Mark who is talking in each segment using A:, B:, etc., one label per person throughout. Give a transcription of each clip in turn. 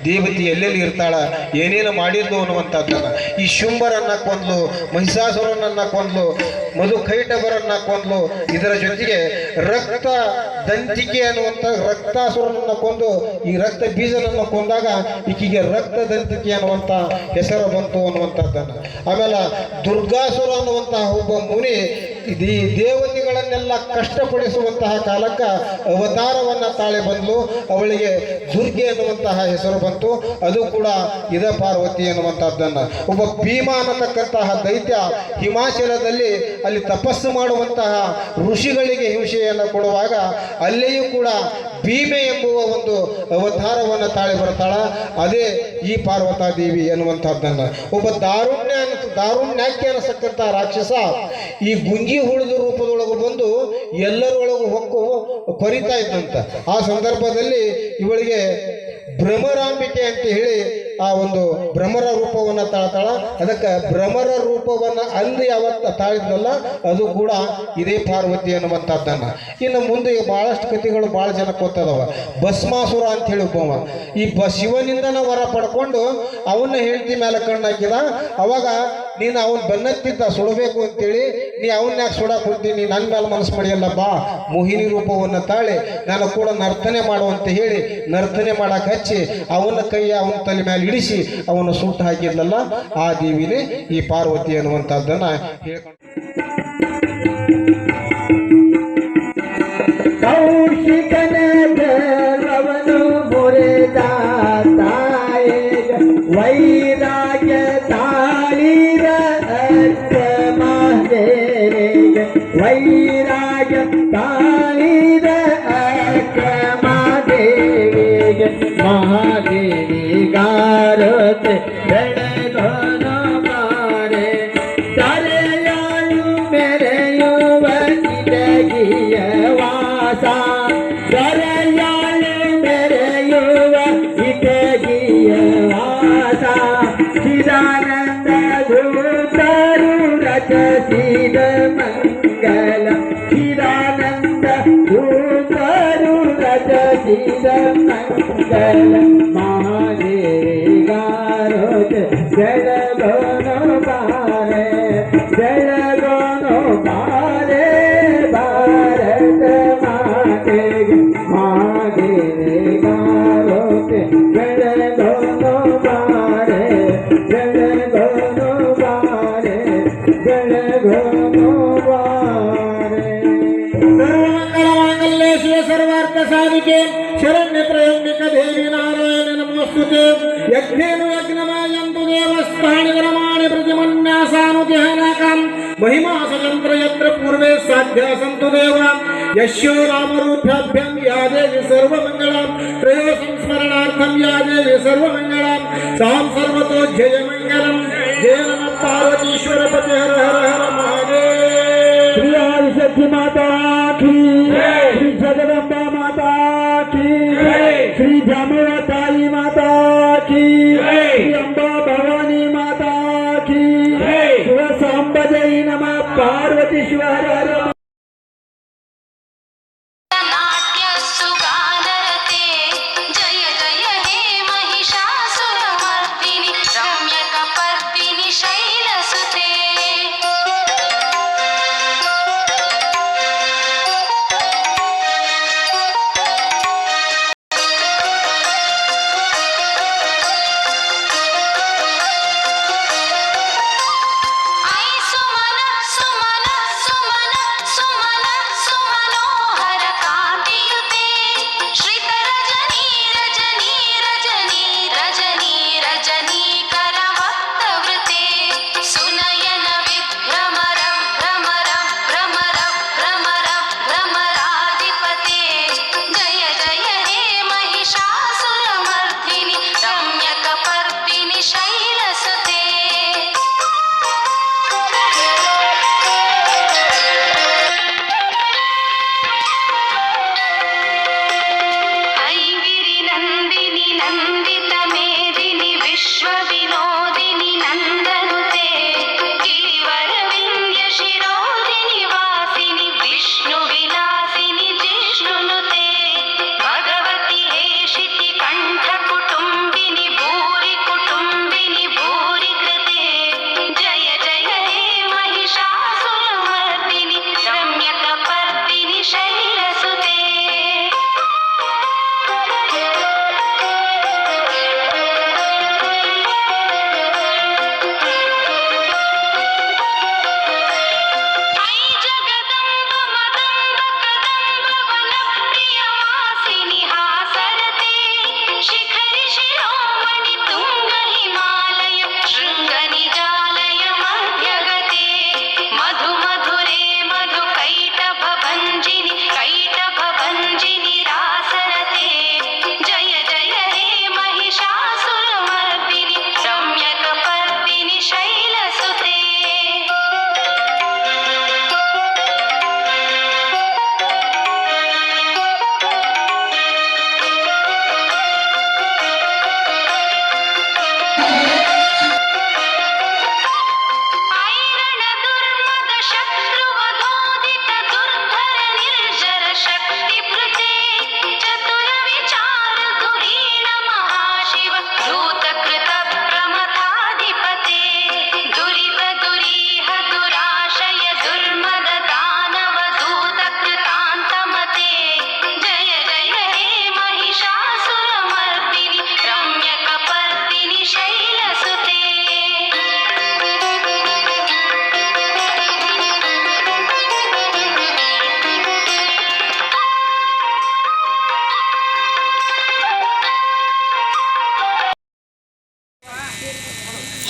A: ದೇವತೆ ಎಲ್ಲೆಲ್ಲಿ ಇರ್ತಾಳ, ಏನೇನು ಮಾಡಿದ್ಲು ಅನ್ನುವಂಥದ್ದನ್ನು. ಈ ಶುಂಭರನ್ನ ಕೊಂದ್ಲು, ಮಹಿಷಾಸುರನನ್ನ ಕೊಂದ್ಲು, ಮಧುಕೈಟಭರನ್ನ ಕೊಂದ್ಲು. ಇದರ ಜೊತೆಗೆ ರಕ್ತ ದಂತಿಕೆ ಅನ್ನುವಂಥ ರಕ್ತಾಸುರನನ್ನ ಕೊಂದು ಈ ರಕ್ತ ಬೀಜನನ್ನು ಕೊಂದಾಗ ಈಕೆಗೆ ರಕ್ತ ದಂತಿಕೆ ಅನ್ನುವಂಥ ಹೆಸರು ಬಂತು ಅನ್ನುವಂಥದ್ದನ್ನು. ಆಮೇಲೆ ದುರ್ಗಾಸುರ ಅನ್ನುವಂತಹ ಒಬ್ಬ ಮುನಿ ಈ ದೇವತೆಗಳನ್ನೆಲ್ಲ ಕಷ್ಟಪಡಿಸುವಂತಹ ಕಾಲಕ್ಕೆ ಅವತಾರವನ್ನು ತಾಳೆ ಬಂದ್ಲು. ಅವಳಿಗೆ ದುರ್ಗೆ ಅನ್ನುವಂತಹ ಹೆಸರು ಬಂತು. ಅದು ಕೂಡ ಇದ ಪಾರ್ವತಿ ಅನ್ನುವಂಥದ್ದನ್ನು. ಒಬ್ಬ ಭೀಮ ಅನ್ನತಕ್ಕಂತಹ ದೈತ್ಯ ಹಿಮಾಚಲದಲ್ಲಿ ಅಲ್ಲಿ ತಪಸ್ಸು ಮಾಡುವಂತಹ ಋಷಿಗಳಿಗೆ ಹಿಂಸೆಯನ್ನು ಕೊಡುವಾಗ ಅಲ್ಲಿಯೂ ಕೂಡ ಭೀಮೆ ಎಂಬುವ ಒಂದು ಅವತಾರವನ್ನು ತಾಳೆ ಬರ್ತಾಳ. ಅದೇ ಈ ಪಾರ್ವತಾದೇವಿ ಅನ್ನುವಂಥದ್ದನ್ನು. ಒಬ್ಬ ದಾರುಣ್ಯಾಖ್ಯ ಅನ್ನತಕ್ಕಂಥ ರಾಕ್ಷಸ ಈ ಗುಂಗಿ ಹುಳಿದ ರೂಪದೊಳಗೆ ಬಂದು ಎಲ್ಲರೊಳಗೂ ಹೊಕ್ಕು ಕೊರಿತಾ ಇದ್ದಂತ. ಆ ಸಂದರ್ಭದಲ್ಲಿ ಇವಳಿಗೆ ಭ್ರಮರಾಂಬಿಕೆ ಅಂತ ಹೇಳಿ ಆ ಒಂದು ಭ್ರಮರ ರೂಪವನ್ನು ತಾಳ್ತಾಳ. ಅದಕ್ಕೆ ಭ್ರಮರ ರೂಪವನ್ನು ಅಂದು ಯಾವತ್ತ ತಾಳಿದ್ನಲ್ಲ ಅದು ಕೂಡ ಇದೇ ಪಾರ್ವತಿ ಅನ್ನುವಂಥದ್ದನ್ನು. ಇನ್ನು ಮುಂದೆ ಭಾಳಷ್ಟು ಕಥೆಗಳು ಭಾಳ ಜನ ಗೊತ್ತದವ. ಭಸ್ಮಾಸುರ ಅಂತ ಹೇಳಿ ಒಬ್ಬವ ಈ ಶಿವನಿಂದನ ವರ ಪಡ್ಕೊಂಡು ಅವನ್ನ ಹೆಂಡತಿ ಮೇಲೆ ಕಣ್ಣು ಹಾಕಿದ. ಅವಾಗ ನೀನು ಅವನು ಬೆನ್ನತ್ತಿದ್ದ ಸುಡಬೇಕು ಅಂತೇಳಿ, ನೀ ಅವನ್ನ ಯಾಕೆ ಸುಡಕ್ಕೆ ಹೋಗ್ತೀನಿ, ನನ್ನ ಮೇಲೆ ಮನಸ್ಸು ಮಾಡಿಯಲ್ಲ, ಬಾ ಮೋಹಿನಿ ರೂಪವನ್ನು ತಾಳಿ ನಾನು ಕೂಡ ನರ್ತನೆ ಮಾಡುವಂತ ಹೇಳಿ ನರ್ತನೆ ಮಾಡಕ್ಕೆ ಹಚ್ಚಿ ಅವನ ಕೈ ಅವನ ತಲೆ ಮೇಲೆ ಇಡಿಸಿ ಅವನು ಸುಟ್ಟು ಹಾಕಿದ್ಲಲ್ಲ, ಆ ದೇವಿನೇ ಈ ಪಾರ್ವತಿ ಅನ್ನುವಂಥದ್ದನ್ನು ಹೇಳ್ಕೊಂಡು
B: ಕೌಶಿಕನ ಗರ್ವವನ್ನು ಮುರಿದ ತಾಯೇ ವೈರಾಗ್ಯ ತಾಳಿರ ಅಕ್ಕಮದೇವಿಗೆ ವೈರಾಗ್ಯ ತಾಳಿರ ಅಕ್ಕಮದೇವಿಗೆ ಮಹಾದೇವಿ ಗಾರತೆ ಬೆಳೆದನು ಮಾರೆ ತಲೆಯಾಳು ಮೆರೆಯುವ ಇಟಗಿಯ ವಾಸ ತಲೆಯಾಳು ಮೆರೆಯುವ ಇಟಗಿಯ ವಾಸ ಚಿದಾನಂದ ದೂತರು ರಚಿಸಿದ ಮಂಗಲ ಚಿದಾನಂದ ದೂತರು ರಚಿಸಿದ ಮಂಗಲ ಮಹಾದೇವಿಗಾರೋಜ ಜಳಗೋನು ಬಾರೆ ಜಳಗೋನು ಬಾರೆ ಭಾರತ ಮಾತೆಗೆ ಮಹಾದೇವಿಗಾರೋಜ ಜಳಗೋನು ಬಾರೆ ಜಳಗೋನು ಬಾರೆ ಜಳಗೋನು ಬಾರೆ. ಸರ್ವಮಂಗಲ ಶಿವ ಸರ್ವಾರ್ಥ ಸಾಧಿಕೆ ಶರಣ್ಯ ತ್ರಯಂಬಿಕ ದೇವಿ ನಾರಾಯಣ ನಮೋಸ್ತುತೆ. ಯಜ್ಞೇನು ಯಜ್ಞಮಯಂತು ದೇವಸ್ಥಾನಿ ವರಮಾಣಿ ಪ್ರತಿಮನ್ಯಾಸಾನುಧ್ಯಾನಕಂ ಮಹಿಮಾ ಸಜಂತ್ರ ಯತ್ರ ಪೂರ್ವೇ ಸಾಧ್ಯ ಸಂತು ದೇವ ಯಶ್ಯೋ ರಾಮರೂಪಾಭ್ಯಂ ಯಾ ದೇವಿ ಸರ್ವಮಂಗಳಂ ತ್ರಯೋ ಸಂಸ್ಮರಣಾರ್ಥಂ ಯಾ ದೇವಿ ಸರ್ವಮಂಗಳಂ ಸಾಂ ಸರ್ವತೋ ಜಯ ಮಂಗಲಂ ಜಯ ನಮಃ ಪಾರ್ವತೀಶ್ವರ ಪತಿ ಹರ ಹರ ಹರ ಮಹಾದೇವ. ಶ್ರೀ ಆದಿಶಕ್ತಿ ಮಾತಾ ಕೀ, ಶ್ರೀ ಜಗದಂಬಾ ಮಾತಾ की, श्री जामुना ताई माता की, श्री अंबा भवानी माता की, शिव सांब जय नमः पार्वतीश्वर.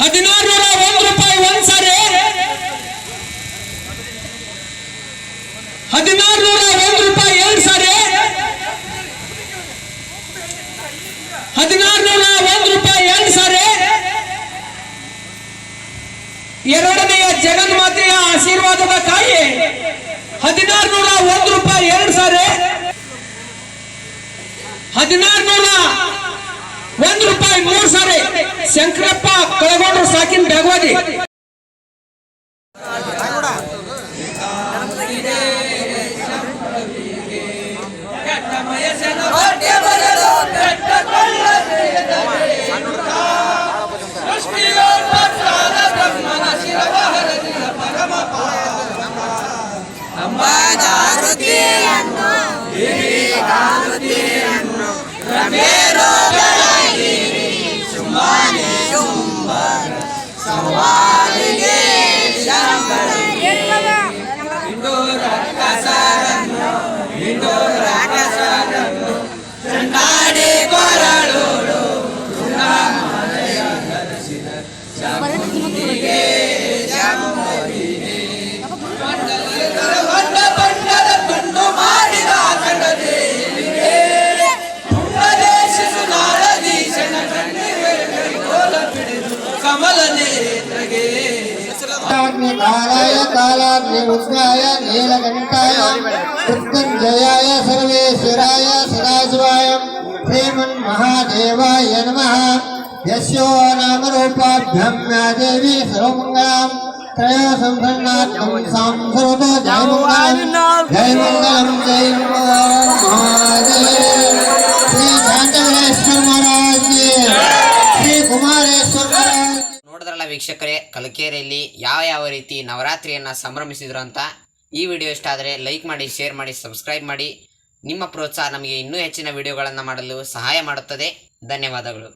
C: 1601 ರೂಪಾಯಿ ಒಂದ್ ಸಾರಿ, 1601 ರೂಪಾಯಿ ಎರಡು ಸಾರಿ, 1601 ರೂಪಾಯಿ ಎರಡು ಸಾರಿ. ಎರಡನೆಯ ಜಗನ್ಮಾತೆಯ ಆಶೀರ್ವಾದದ ಕಾಯಿ 1601 ರೂಪಾಯಿ ಎರಡು ಸಾರಿ, 1601 ರೂಪಾಯಿ ಮೂರು ಸಾರಿ. ಶಂಕರಪ್ಪ ಕಳಗೊಂಡ್ರು ಸಾಕಿನ ಬೆಗವಾದಿ.
D: कालाय कालाग्निमुद्राय नीलकण्ठाय मृत्युञ्जयाय सर्वेश्वराय सदाशिवाय श्रीमन्महादेवाय नमः। यस्यो नामरूपाभ्यां या देवी सर्वमङ्गलां त्रयो संसन्नात्मं सांसर्वतो जयमङ्गलं जयमङ्गलं जय महादेव। श्री शांतवरेश्वर महाराज की, श्री कुमारेश्वर महाराज।
E: ನೋಡಿದ್ರಲ್ಲ ವೀಕ್ಷಕರೇ, ಕಲಕೇರಿಯಲ್ಲಿ ಯಾವ ರೀತಿ ನವರಾತ್ರಿಯನ್ನು ಸಂಭ್ರಮಿಸಿದ್ರು ಅಂತ. ಈ ವಿಡಿಯೋ ಇಷ್ಟ ಆದರೆ ಲೈಕ್ ಮಾಡಿ, ಶೇರ್ ಮಾಡಿ, ಸಬ್ಸ್ಕ್ರೈಬ್ ಮಾಡಿ. ನಿಮ್ಮ ಪ್ರೋತ್ಸಾಹ ನಮಗೆ ಇನ್ನೂ ಹೆಚ್ಚಿನ ವಿಡಿಯೋಗಳನ್ನು ಮಾಡಲು ಸಹಾಯ ಮಾಡುತ್ತದೆ. ಧನ್ಯವಾದಗಳು.